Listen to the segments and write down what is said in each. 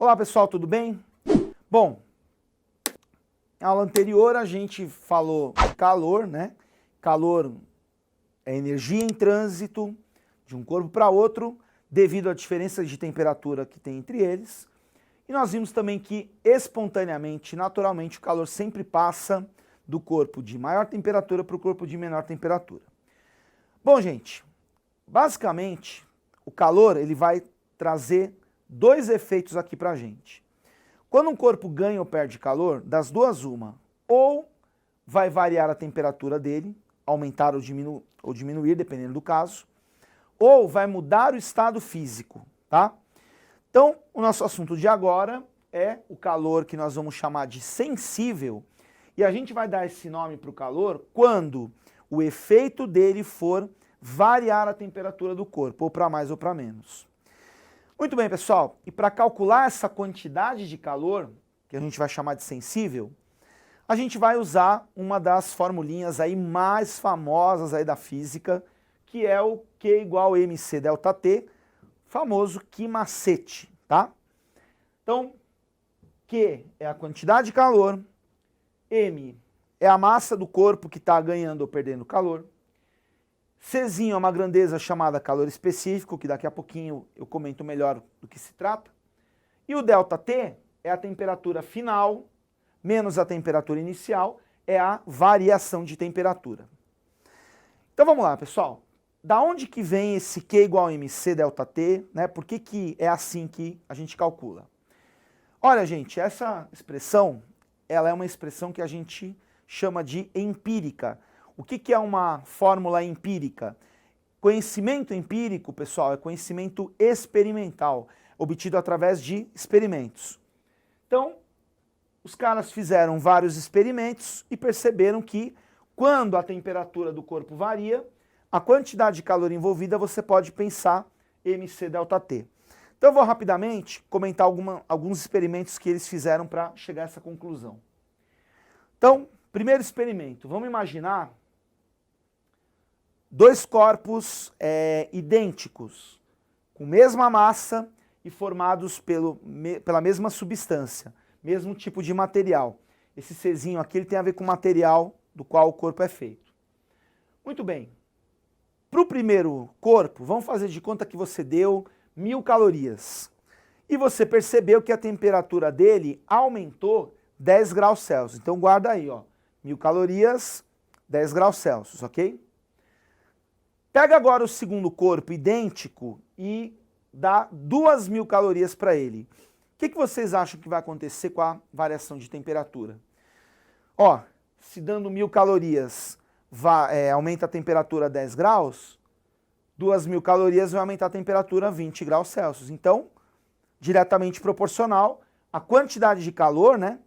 Olá pessoal, tudo bem? Bom, na aula anterior a gente falou de calor, né? Calor é energia em trânsito de um corpo para outro devido à diferença de temperatura que tem entre eles. E nós vimos também que espontaneamente, naturalmente, o calor sempre passa do corpo de maior temperatura para o corpo de menor temperatura. Bom, gente, basicamente o calor ele vai trazer dois efeitos aqui pra gente. Quando um corpo ganha ou perde calor, das duas uma, ou vai variar a temperatura dele, aumentar ou diminuir, dependendo do caso, ou vai mudar o estado físico, tá? Então, o nosso assunto de agora é o calor que nós vamos chamar de sensível, e a gente vai dar esse nome para o calor quando o efeito dele for variar a temperatura do corpo, ou para mais ou para menos. Muito bem, pessoal, e para calcular essa quantidade de calor, que a gente vai chamar de sensível, a gente vai usar uma das formulinhas aí mais famosas aí da física, que é o Q igual mc delta T, famoso Q macete, tá? Então, Q é a quantidade de calor, M é a massa do corpo que está ganhando ou perdendo calor, Czinho é uma grandeza chamada calor específico, que daqui a pouquinho eu comento melhor do que se trata. E o ΔT é a temperatura final, menos a temperatura inicial, é a variação de temperatura. Então vamos lá, pessoal. Da onde que vem esse Q igual a mc ΔT, né? Por que é assim que a gente calcula? Olha, gente, essa expressão, ela é uma expressão que a gente chama de empírica. O que é uma fórmula empírica? Conhecimento empírico, pessoal, é conhecimento experimental, obtido através de experimentos. Então, os caras fizeram vários experimentos e perceberam que quando a temperatura do corpo varia, a quantidade de calor envolvida você pode pensar mc ΔT. Então eu vou rapidamente comentar alguns experimentos que eles fizeram para chegar a essa conclusão. Então, primeiro experimento, vamos imaginar dois corpos idênticos, com mesma massa e formados pela mesma substância, mesmo tipo de material. Esse Czinho aqui ele tem a ver com o material do qual o corpo é feito. Muito bem. Para o primeiro corpo, vamos fazer de conta que você deu 1000 calorias. E você percebeu que a temperatura dele aumentou 10 graus Celsius. Então guarda aí, ó, 1000 calorias, 10 graus Celsius, ok? Pega agora o segundo corpo idêntico e dá 2000 calorias para ele. O que vocês acham que vai acontecer com a variação de temperatura? Ó, se dando 1000 calorias aumenta a temperatura 10 graus, 2000 calorias vai aumentar a temperatura 20 graus Celsius. Então, diretamente proporcional a quantidade de calor, né,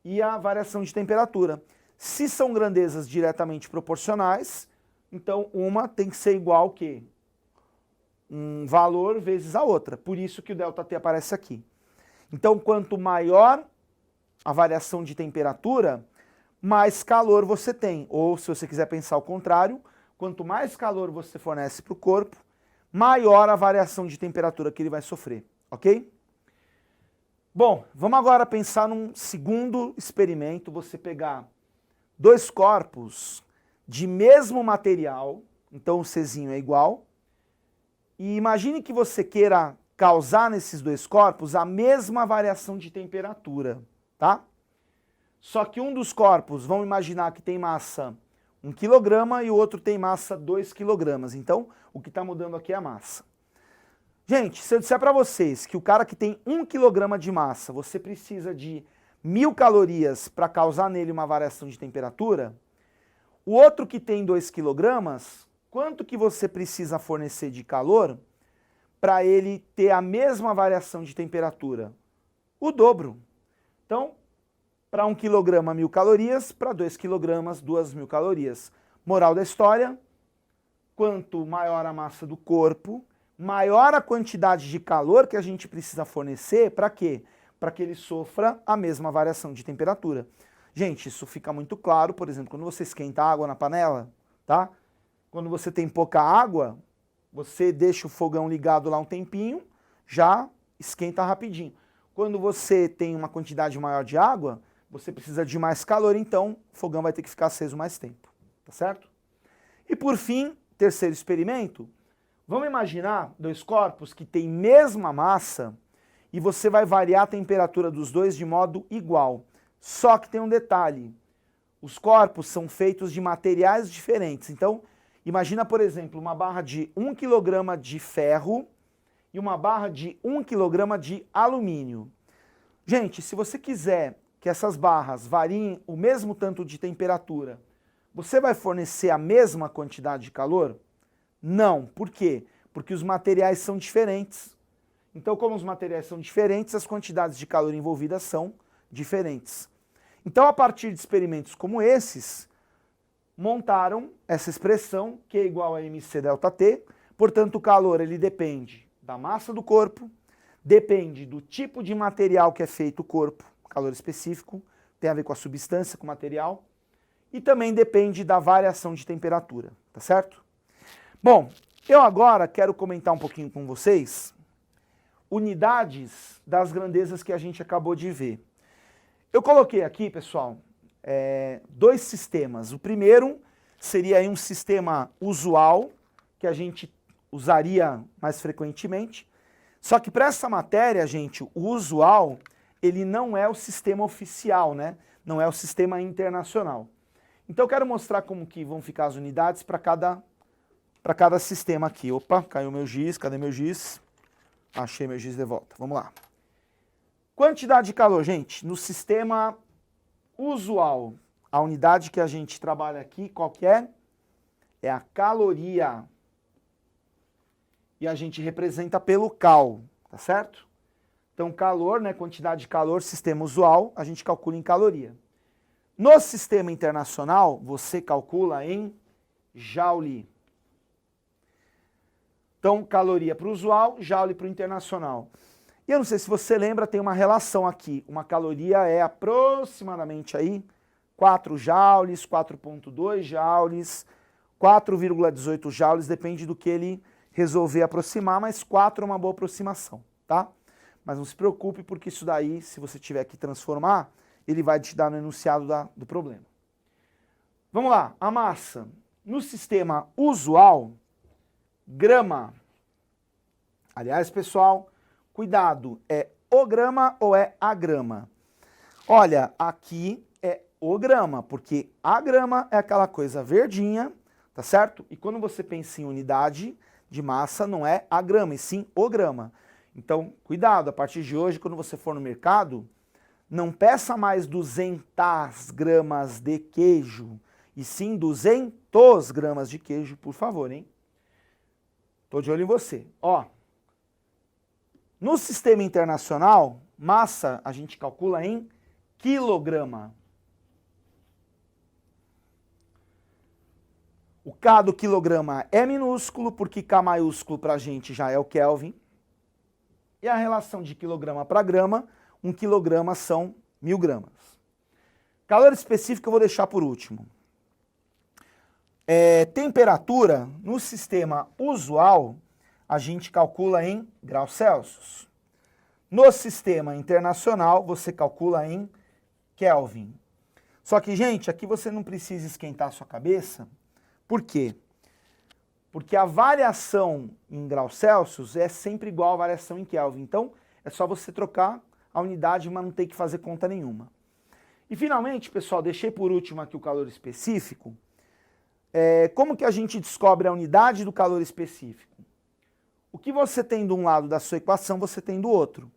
e a variação de temperatura. Se são grandezas diretamente proporcionais, então uma tem que ser igual que um valor vezes a outra. Por isso que o ΔT aparece aqui. Então quanto maior a variação de temperatura, mais calor você tem. Ou se você quiser pensar o contrário, quanto mais calor você fornece para o corpo, maior a variação de temperatura que ele vai sofrer. Ok? Bom, vamos agora pensar num segundo experimento. Você pegar dois corpos de mesmo material, então o Czinho é igual, e imagine que você queira causar nesses dois corpos a mesma variação de temperatura, tá? Só que um dos corpos, vamos imaginar que tem massa 1 kg e o outro tem massa 2 kg, então o que está mudando aqui é a massa. Gente, se eu disser para vocês que o cara que tem 1 kg de massa, você precisa de 1000 calorias para causar nele uma variação de temperatura, o outro que tem 2 kg, quanto que você precisa fornecer de calor para ele ter a mesma variação de temperatura? O dobro. Então, para 1 kg, 1000 calorias, para 2 kg, 2000 calorias. Moral da história, quanto maior a massa do corpo, maior a quantidade de calor que a gente precisa fornecer, para quê? Para que ele sofra a mesma variação de temperatura. Gente, isso fica muito claro, por exemplo, quando você esquenta a água na panela, tá? Quando você tem pouca água, você deixa o fogão ligado lá um tempinho, já esquenta rapidinho. Quando você tem uma quantidade maior de água, você precisa de mais calor, então o fogão vai ter que ficar aceso mais tempo, tá certo? E por fim, terceiro experimento, vamos imaginar dois corpos que têm mesma massa e você vai variar a temperatura dos dois de modo igual. Só que tem um detalhe, os corpos são feitos de materiais diferentes. Então, imagina, por exemplo, uma barra de 1 kg de ferro e uma barra de 1 kg de alumínio. Gente, se você quiser que essas barras variem o mesmo tanto de temperatura, você vai fornecer a mesma quantidade de calor? Não. Por quê? Porque os materiais são diferentes. Então, como os materiais são diferentes, as quantidades de calor envolvidas são diferentes. Então, a partir de experimentos como esses, montaram essa expressão, Q é igual a mc ΔT. Portanto, o calor ele depende da massa do corpo, depende do tipo de material que é feito o corpo, calor específico, tem a ver com a substância, com o material, e também depende da variação de temperatura, tá certo? Bom, eu agora quero comentar um pouquinho com vocês unidades das grandezas que a gente acabou de ver. Eu coloquei aqui, pessoal, dois sistemas. O primeiro seria aí um sistema usual, que a gente usaria mais frequentemente. Só que para essa matéria, gente, o usual, ele não é o sistema oficial, né? Não é o sistema internacional. Então eu quero mostrar como que vão ficar as unidades para cada sistema aqui. Opa, caiu meu giz, cadê meu giz? Achei meu giz de volta, vamos lá. Quantidade de calor, gente, no sistema usual, a unidade que a gente trabalha aqui, qual que é? É a caloria. E a gente representa pelo cal, tá certo? Então calor, né, quantidade de calor, sistema usual, a gente calcula em caloria. No sistema internacional, você calcula em joule. Então, caloria para o usual, joule para o internacional. E eu não sei se você lembra, tem uma relação aqui. Uma caloria é aproximadamente aí 4 joules, 4,2 joules, 4,18 joules, depende do que ele resolver aproximar, mas 4 é uma boa aproximação, tá? Mas não se preocupe, porque isso daí, se você tiver que transformar, ele vai te dar no enunciado do problema. Vamos lá, a massa. No sistema usual, grama. Aliás, pessoal, cuidado, é o grama ou é a grama? Olha, aqui é o grama, porque a grama é aquela coisa verdinha, tá certo? E quando você pensa em unidade de massa, não é a grama, e sim o grama. Então, cuidado, a partir de hoje, quando você for no mercado, não peça mais 200 gramas de queijo, e sim 200 gramas de queijo, por favor, hein? Tô de olho em você. Ó, no sistema internacional, massa a gente calcula em quilograma. O K do quilograma é minúsculo, porque K maiúsculo para a gente já é o Kelvin. E a relação de quilograma para grama, 1 quilograma são 1000 gramas. Calor específico eu vou deixar por último. Temperatura, no sistema usual, a gente calcula em graus Celsius. No sistema internacional, você calcula em Kelvin. Só que, gente, aqui você não precisa esquentar a sua cabeça. Por quê? Porque a variação em graus Celsius é sempre igual à variação em Kelvin. Então, é só você trocar a unidade, mas não tem que fazer conta nenhuma. E, finalmente, pessoal, deixei por último aqui o calor específico. Como que a gente descobre a unidade do calor específico? O que você tem de um lado da sua equação, você tem do outro.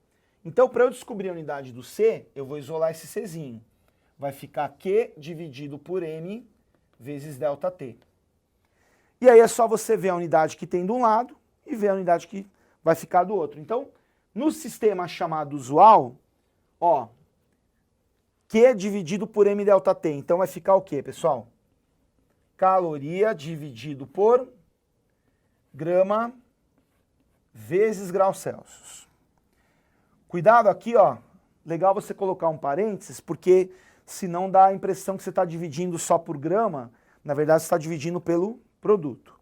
Então, para eu descobrir a unidade do C, eu vou isolar esse Czinho. Vai ficar Q dividido por M vezes ΔT. E aí é só você ver a unidade que tem de um lado e ver a unidade que vai ficar do outro. Então, no sistema chamado usual, ó, Q dividido por M ΔT. Então, vai ficar o quê, pessoal? Caloria dividido por grama vezes graus Celsius. Cuidado aqui, ó. Legal você colocar um parênteses, porque senão dá a impressão que você está dividindo só por grama. Na verdade, você está dividindo pelo produto.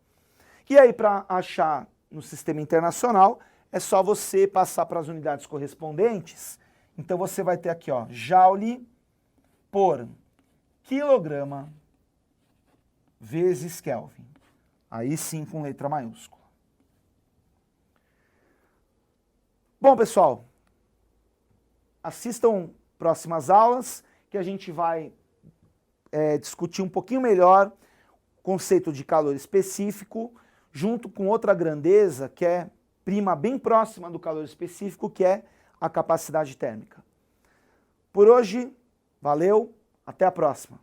E aí, para achar no sistema internacional, é só você passar para as unidades correspondentes Então você vai ter aqui, ó, joule por quilograma vezes Kelvin. Aí sim com letra maiúscula. Bom, pessoal, assistam próximas aulas que a gente vai discutir um pouquinho melhor o conceito de calor específico, junto com outra grandeza que é prima bem próxima do calor específico, que é a capacidade térmica. Por hoje, valeu, até a próxima.